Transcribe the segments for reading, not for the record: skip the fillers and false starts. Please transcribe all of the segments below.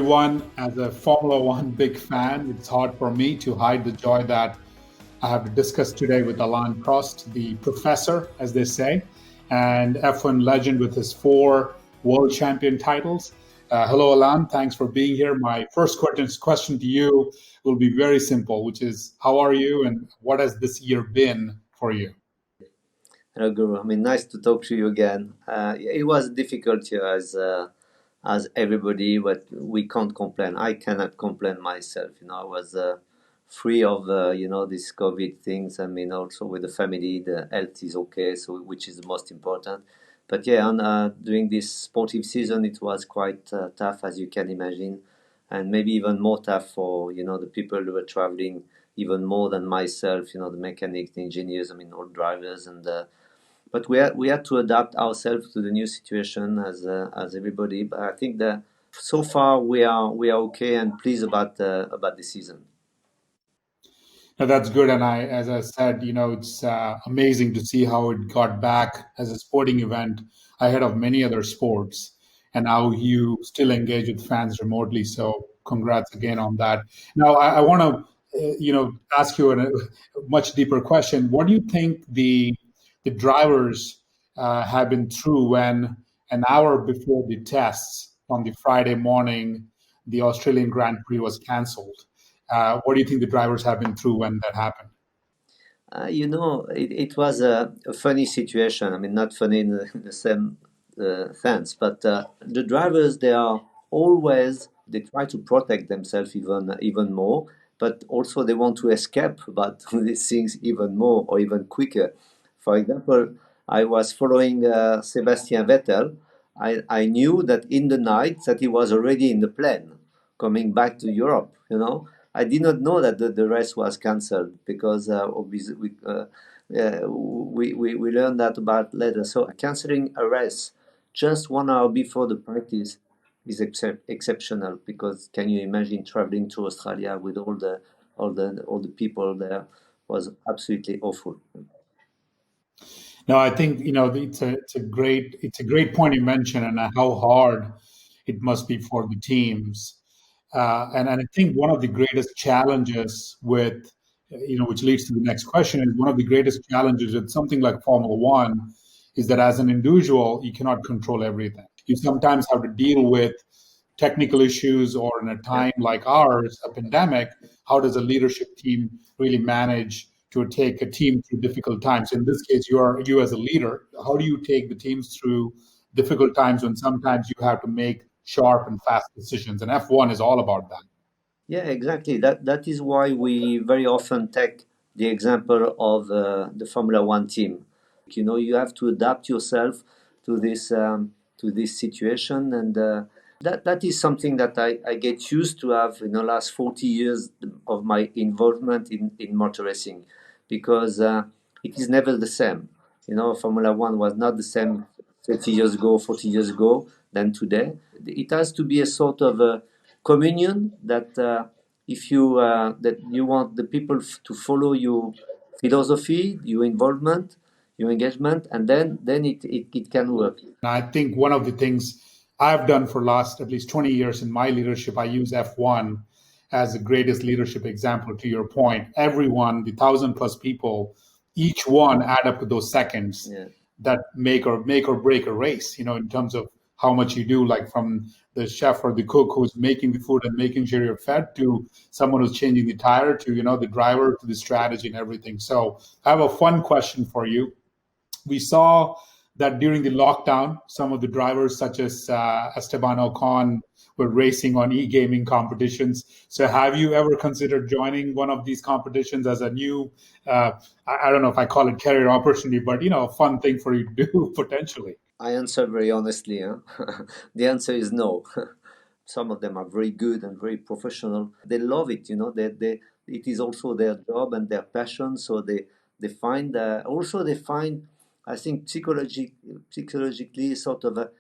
everyone. As a Formula One big fan, it's hard for me to hide the joy that I have to discuss today with Alain Prost, the professor, as they say, and F1 legend with his 4 world champion titles. Hello, Alain. Thanks for being here. My first question to you will be very simple, which is, how are you and what has this year been for you? Hello, Guru. Nice to talk to you again. It was a difficult year as everybody, but we can't complain. I cannot complain myself. I was free of these COVID things. Also with the family, the health is okay, so which is the most important. But yeah, during this sportive season, it was quite tough, as you can imagine, and maybe even more tough for the people who were traveling even more than myself. The mechanics, the engineers, all drivers and. But we had to adapt ourselves to the new situation as everybody. But I think that so far we are okay and pleased about the season. No, that's good. And as I said, it's amazing to see how it got back as a sporting event ahead of many other sports, and how you still engage with fans remotely. So, congrats again on that. Now, I want to, ask you a much deeper question. What do you think the drivers have been through when an hour before the tests on the Friday morning, the Australian Grand Prix was cancelled? What do you think the drivers have been through when that happened? It was a funny situation. Not funny in the same sense, but the drivers, they try to protect themselves even more, but also they want to escape about these things even more or even quicker. For example, I was following Sebastian Vettel. I knew that in the night that he was already in the plane coming back to Europe. I did not know that the race was cancelled because obviously we learned that about later. So cancelling a race just 1 hour before the practice is exceptional, because can you imagine traveling to Australia with all the people there? Was absolutely awful. No, I think it's a great point you mentioned, and how hard it must be for the teams. And I think one of the greatest challenges with, which leads to the next question, is one of the greatest challenges with something like Formula One is that as an individual, you cannot control everything. You sometimes have to deal with technical issues, or in a Yeah. time like ours, a pandemic, how does a leadership team really manage to take a team through difficult times? In this case, you as a leader, how do you take the teams through difficult times when sometimes you have to make sharp and fast decisions? And F1 is all about that. Yeah, exactly. That is why we very often take the example of the Formula One team. You have to adapt yourself to this situation, and that is something that I get used to have in the last 40 years of my involvement in motor racing, because it is never the same. Formula One was not the same 30 years ago, 40 years ago than today. It has to be a sort of a communion that if you that you want the people to follow your philosophy, your involvement, your engagement, and then it can work. And I think one of the things I've done for last at least 20 years in my leadership, I use F1 as the greatest leadership example. To your point, everyone, the 1,000+ people, each one add up to those seconds Yeah. that make or break a race, in terms of how much you do, like from the chef or the cook who's making the food and making sure you're fed, to someone who's changing the tire, to the driver, to the strategy and everything. So I have a fun question for you. We saw that during the lockdown, some of the drivers, such as Esteban Ocon, were racing on e-gaming competitions. So, have you ever considered joining one of these competitions as a new, I don't know if I call it career opportunity, but a fun thing for you to do potentially? I answer very honestly. The answer is no. Some of them are very good and very professional. They love it. It is also their job and their passion. So they find they find, I think, psychologically sort of a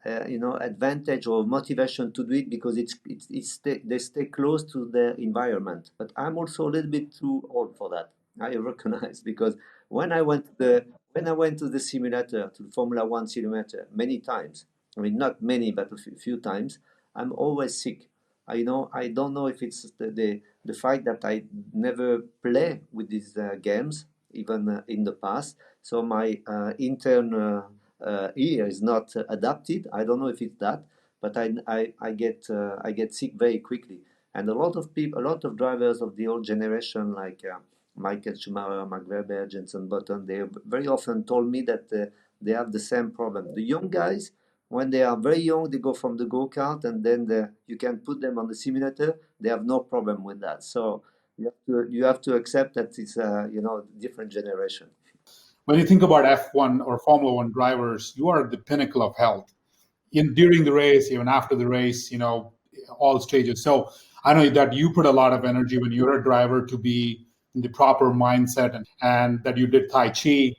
advantage or motivation to do it, because they stay close to their environment. But I'm also a little bit too old for that. I recognize, because when I went to the simulator, to the Formula One simulator, many times, not many, but a few times, I'm always sick. I don't know if it's the fact that I never play with these games even in the past. So my internal ear is not adapted. I don't know if it's that, but I get sick very quickly. And a lot of people, a lot of drivers of the old generation, like Michael Schumacher, Mark Webber, Jenson Button, they very often told me that they have the same problem. The young guys, when they are very young, they go from the go-kart, and then you can put them on the simulator. They have no problem with that. So you have to accept that it's different generation. When you think about F1 or Formula One drivers, you are at the pinnacle of health. During the race, even after the race, all stages. So I know that you put a lot of energy when you're a driver to be in the proper mindset, and that you did Tai Chi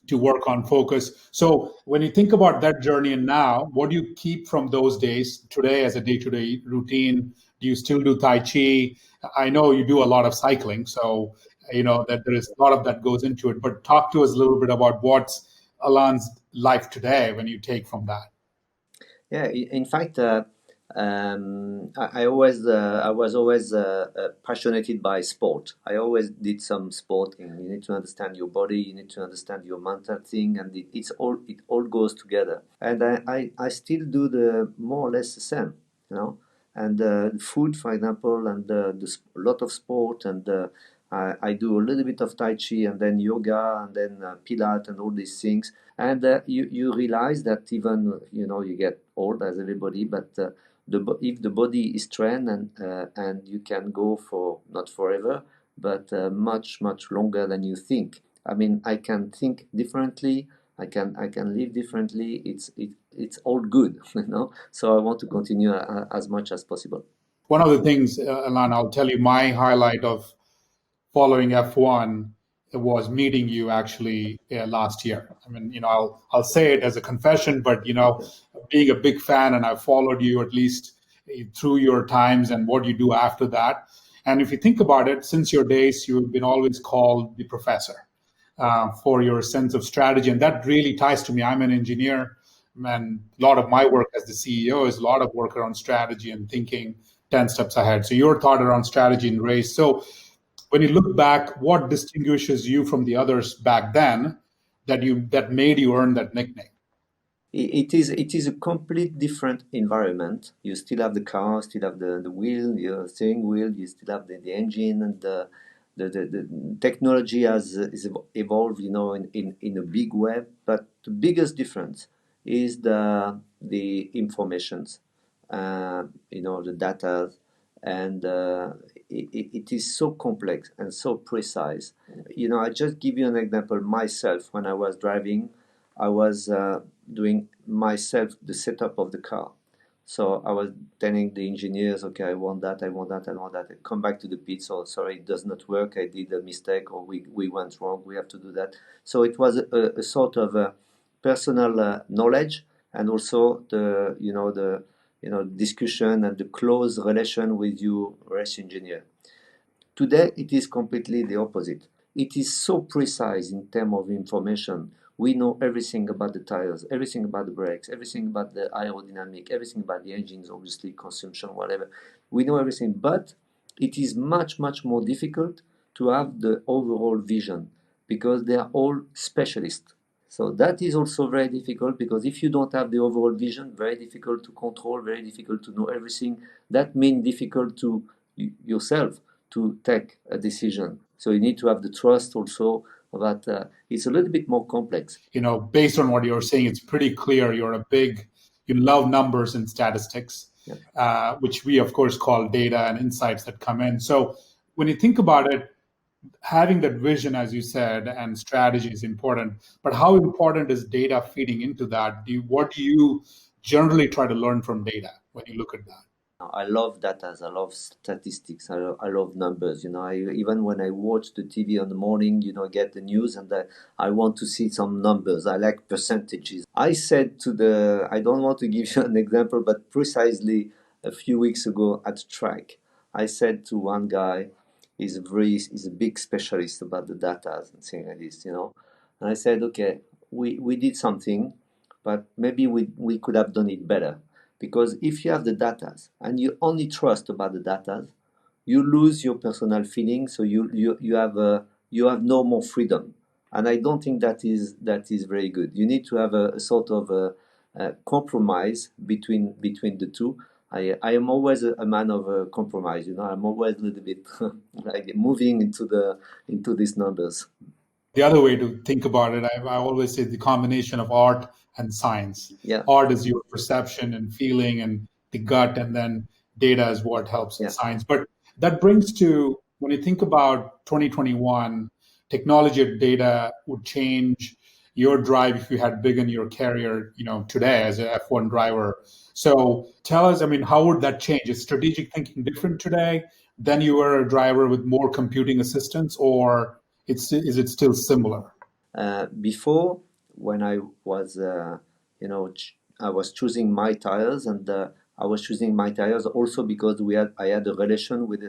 to work on focus. So when you think about that journey and now, what do you keep from those days today as a day-to-day routine? Do you still do Tai Chi? I know you do a lot of cycling, so that there is a lot of that goes into it. But talk to us a little bit about what's Alain's life today when you take from that. Yeah, in fact, I was always passionate by sport. I always did some sport. And you need to understand your body, you need to understand your mental thing, and it all goes together. And I still do the more or less the same, you know. And food, for example, and a lot of sport, and I do a little bit of Tai Chi, and then yoga, and then Pilates, and all these things. And you realize that even you get old as everybody, but if the body is trained, and you can go for not forever, but much longer than you think. I mean, I can think differently. I can live differently. It's all good, So I want to continue as much as possible. One of the things, Alain, I'll tell you my highlight of following F1 was meeting you actually last year. I mean, I'll say it as a confession, but being a big fan, and I've followed you at least through your times and what you do after that. And if you think about it, since your days, you've been always called the professor for your sense of strategy, and that really ties to me. I'm an engineer, and a lot of my work as the CEO is a lot of work around strategy and thinking 10 steps ahead. So your thought around strategy and race. So when you look back, what distinguishes you from the others back then that made you earn that nickname? It is a complete different environment. You still have the car, still have the wheel, your steering wheel, you still have the engine, and the technology is evolved, in a big way. But the biggest difference is the informations, the data, and it is so complex and so precise. I just give you an example. Myself, when I was driving, I was doing myself the setup of the car. So I was telling the engineers, okay, I want that, I want that, I want that. I come back to the pit, so sorry, it does not work. I did a mistake, or we went wrong. We have to do that. So it was a sort of personal knowledge, and also the discussion and the close relation with your race engineer. Today, it is completely the opposite. It is so precise in terms of information. We know everything about the tires, everything about the brakes, everything about the aerodynamic, everything about the engines, obviously, consumption, whatever. We know everything, but it is much more difficult to have the overall vision, because they are all specialists. So that is also very difficult, because if you don't have the overall vision, very difficult to control, very difficult to know everything. That means difficult to yourself to take a decision. So you need to have the trust also that it's a little bit more complex. Based on what you're saying, it's pretty clear you love numbers and statistics, Yeah. which we of course call data and insights that come in. So when you think about it, having that vision, as you said, and strategy is important. But how important is data feeding into that? What do you generally try to learn from data when you look at that? I love data. I love statistics. I love numbers. Even when I watch the TV in the morning, get the news, and I want to see some numbers. I like percentages. I said I don't want to give you an example, but precisely a few weeks ago at track, I said to one guy, he's a big specialist about the data and things like this, And I said, okay, we did something, but maybe we could have done it better. Because if you have the data and you only trust about the data, you lose your personal feeling. So you have no more freedom, and I don't think that is very good. You need to have a sort of a compromise between the two. I am always a man of a compromise. I'm always a little bit like moving into these numbers. The other way to think about it, I always say the combination of art and science. Yeah, Art is your perception and feeling and the gut, and then data is what helps in yeah. science. But that brings to when you think about 2021, technology or data would change your drive if you had begun your career, today as a F1 driver. So tell us, I mean, how would that change? Is strategic thinking different today than you were a driver with more computing assistance, or is it still similar? Before, when I was, I was choosing my tires, and I was choosing my tires also because I had a relation with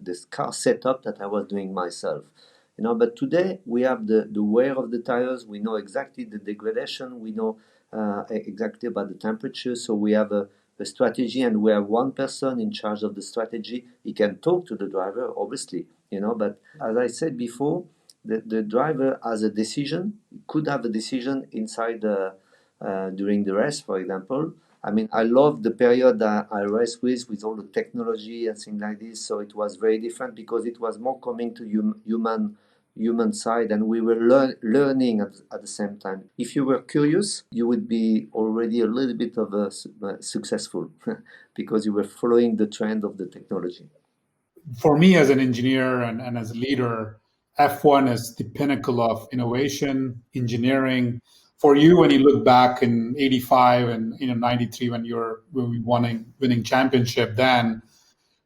this car setup that I was doing myself. But today we have the wear of the tires. We know exactly the degradation. We know exactly about the temperature. So we have a strategy, and we have one person in charge of the strategy. He can talk to the driver, obviously, but as I said before, the driver has a decision, could have a decision inside during the race, for example. I mean, I love the period that I raced with all the technology and things like this. So it was very different because it was more coming to human side, and we were learning at the same time. If you were curious, you would be already a little bit of a successful because you were following the trend of the technology. For me as an engineer and as a leader, F1 is the pinnacle of innovation, engineering. For you, when you look back in '85 and 93, when we winning championship, then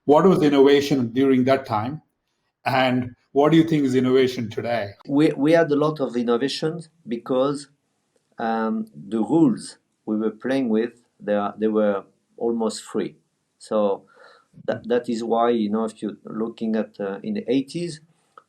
what was innovation during that time, and what do you think is innovation today? We had a lot of innovations because the rules we were playing with, they were almost free. So that is why, if you're looking at in the 80s,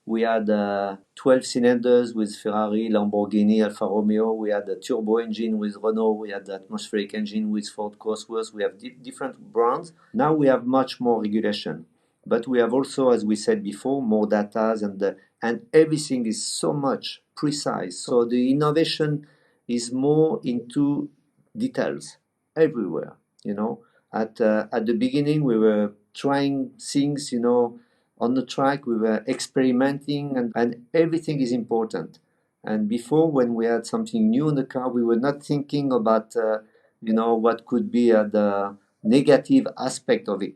we had 12 cylinders with Ferrari, Lamborghini, Alfa Romeo. We had a turbo engine with Renault. We had the atmospheric engine with Ford Cosworth. We have different brands. Now we have much more regulation, but we have also, as we said before, more data, and everything is so much precise. So the innovation is more into details everywhere. At the beginning, we were trying things. On the track, we were experimenting, and everything is important. And before, when we had something new in the car, we were not thinking about what could be the negative aspect of it.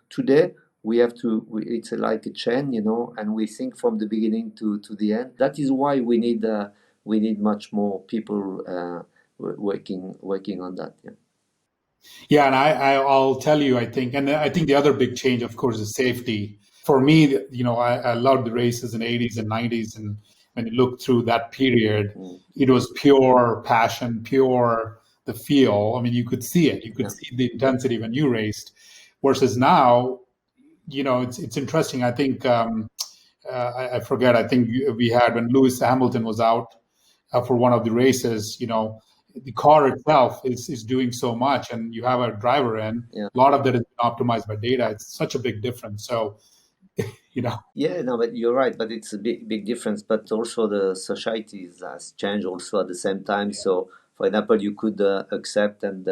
Today we have to. It's like a chain, and we think from the beginning to the end. That is why we need much more people working on that. Yeah. Yeah, and I'll tell you, I think the other big change, of course, is safety. For me, I loved the races in '80s and '90s, and when you look through that period, Mm. it was pure passion, pure the feel. I mean, you could see it, you could Yeah. see the intensity when you raced. Versus now, it's interesting. I think I forget. I think we had when Lewis Hamilton was out for one of the races. The car itself is doing so much, and you have a driver in. Yeah. A lot of that is optimized by data. It's such a big difference. So, you know, Yeah, no, but you're right. But it's a big difference. But also the society has changed also at the same time. So, for example, you could accept and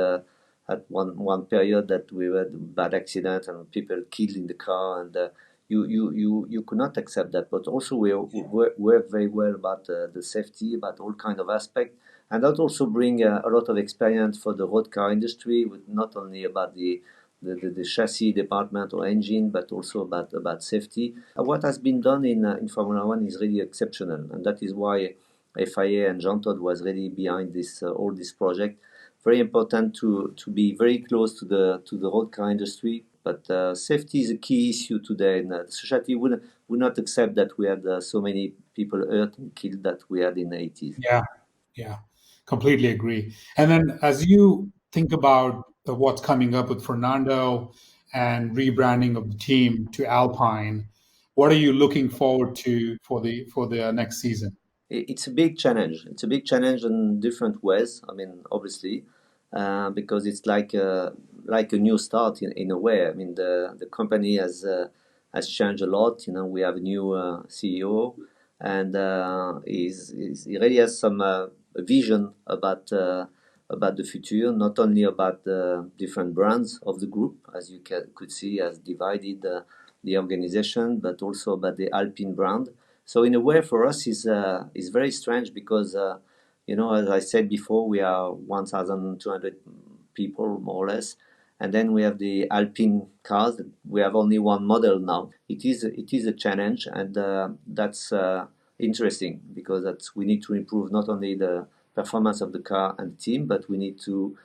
at one period that we had bad accident and people killed in the car, and you could not accept that. But also we work very well about the safety, about all kind of aspect, and that also bring a lot of experience for the road car industry, with not only about the chassis department or engine, but also about safety. What has been done in Formula One is really exceptional, and that is why FIA and Jean Todt was really behind this all this project. Very important to be very close to the road car industry, but safety is a key issue today, and the society would not accept that we had so many people hurt and killed that we had in the 80s. yeah, yeah, completely agree. And then as you think about what's coming up with Fernando and rebranding of the team to Alpine, what are you looking forward to for the next season? It's a big challenge. It's a big challenge in different ways. I mean, obviously, because it's like a new start in a way. I mean, the company has changed a lot. We have a new CEO, and he really has some vision about the future, not only about the different brands of the group, as you could see, has divided the organization, but also about the Alpine brand. So in a way, for us, is very strange because as I said before, we are 1,200 people more or less, and then we have the Alpine cars. We have only one model now. It is a challenge, and that's interesting because we need to improve not only the performance of the car and the team, but we need to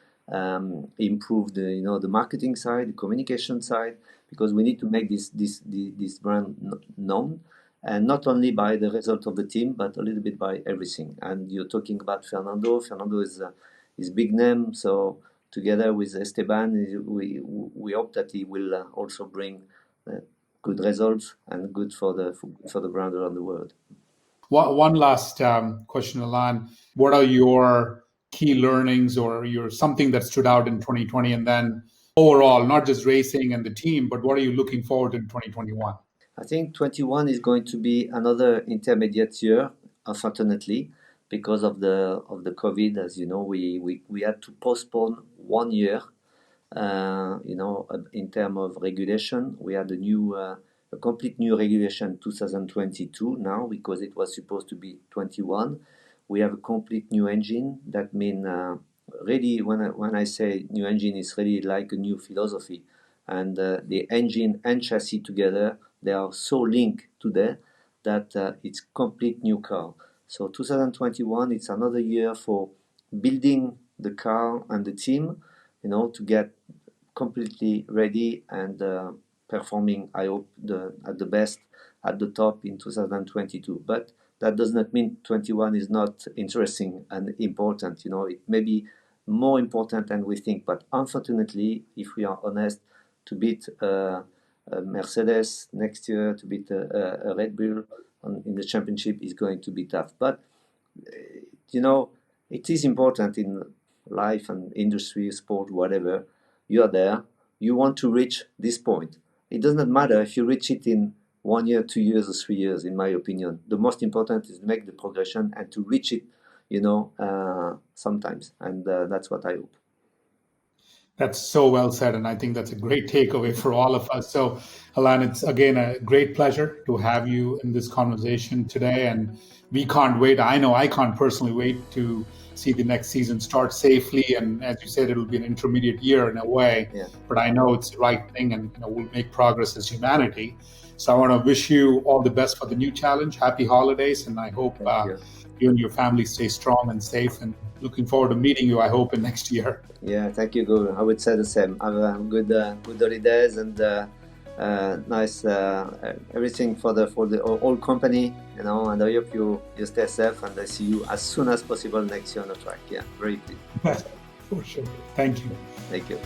improve the marketing side, the communication side, because we need to make this brand known, and not only by the result of the team, but a little bit by everything. And you're talking about Fernando. Fernando is big name, so together with Esteban, we hope that he will also bring good results and good for the brand around the world. One last question, Alain. What are your key learnings or something that stood out in 2020, and then overall, not just racing and the team, but what are you looking forward to in 2021? I think 21 is going to be another intermediate year, unfortunately, because of the COVID. As you know, we had to postpone 1 year. In terms of regulation, we had a complete new regulation 2022 now, because it was supposed to be 21. We have a complete new engine. That means really, when I say new engine, it's really like a new philosophy. And the engine and chassis together, they are so linked today that it's complete new car. So 2021, it's another year for building the car and the team, to get completely ready and performing, I hope, at the best, at the top in 2022. But that does not mean 21 is not interesting and important. It may be more important than we think. But unfortunately, if we are honest, to beat a Mercedes next year, to beat a Red Bull in the championship is going to be tough. But it is important in life and industry, sport, whatever. You are there. You want to reach this point. It does not matter if you reach it in 1 year, 2 years, or 3 years. In my opinion, the most important is to make the progression and to reach it. Sometimes, and that's what I hope. That's so well said, and I think that's a great takeaway for all of us. So, Alain, it's again a great pleasure to have you in this conversation today, and we can't wait. I know I can't personally wait to see the next season start safely. And as you said, it'll be an intermediate year in a way, Yeah. but I know it's the right thing, and we'll make progress as humanity. So, I want to wish you all the best for the new challenge. Happy holidays, and I hope you and your family stay strong and safe. And looking forward to meeting you, I hope, in next year. Yeah, thank you, Guru. I would say the same. Have a good holidays and nice everything for the whole company, and I hope you stay safe, and I see you as soon as possible next year on the track. Yeah, very pleased. For sure. Thank you. Thank you.